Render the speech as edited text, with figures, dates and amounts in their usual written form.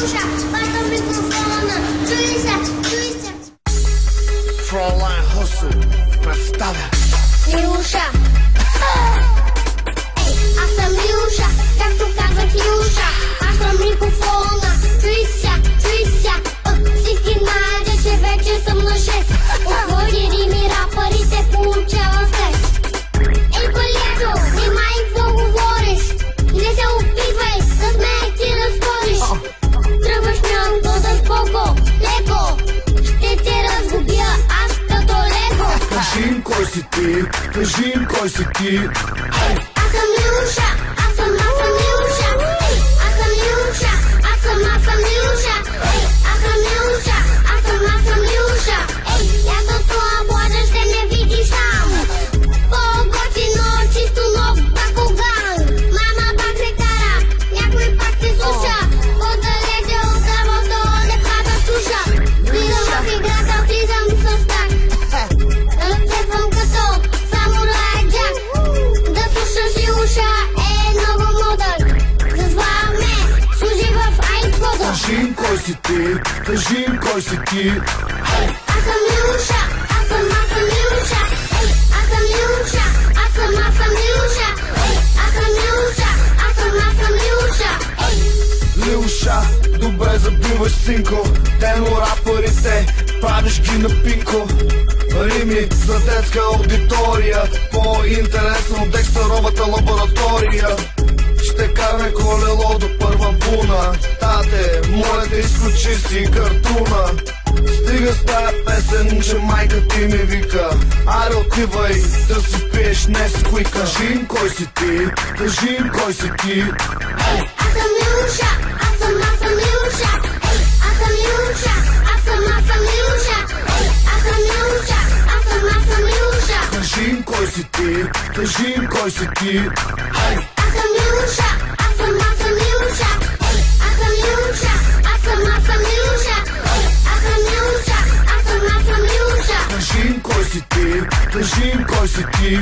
Илюша, папа микрофона, чуйся. Frontline Hustle представя Илюша. Аз съм Илюша, както казах Илюша. Аз съм микрофона, чуйся. Всички знаят, че вече съм на 6. Отвори рими рапърите, получава стрес. Ей, палето, внимай какво говориш. Не се опитвай, да смея ти да сториш. Тръгваш мянко да споко, леко. Ще те разгубя аз като лего. Кажи им кой си ти, кажи им кой си ти. Аз съм Илюша, аз съм Илюша. Аз съм Илюша, аз съм Илюша. Аз съм Илюша, аз съм Илюша. Лятото плажа ще ме видиш там. По-готино, чисто нов бакоган. Мама пак се кара, някой пак те слуша. По-далече от здравото лепата слуша. Влизам в играта, влизам с так. Разцепвам като самурай Джак. Да слушаш Илюша е много модър. Затова ме служи в iPod. Кажи им кой си ти, кажи им кой си ти. Аз съм Илюша, аз съм Илюша. Аз съм Илюша, аз съм Илюша. Аз съм Илюша, аз съм Илюша. Илюша, добре забиваш синко. Дено рапърите, правиш ги на пинко. Рими за детска аудитория, по-интересно от Декстеровата лаборатория. Ще караме колело до първа буна. Тате, моля те, изключи си картуна. Стига с тая песен, че майка ти ми вика. Аре отивай да си пиеш Несквик. Кажи им кой си ти, кажи им кой си ти. Аз съм Илюша, аз съм Илюша. Аз съм Илюша, аз съм Илюша. Аз съм Илюша, аз съм Илюша. Кажи им кой си ти, кажи им кой си ти. Аз съм Илюша, аз съм Илюша. Аз съм Илюша, аз съм Илюша. Аз съм Илюша, аз съм Илюша. Кажи им кой си ти, кажи им кой си ти.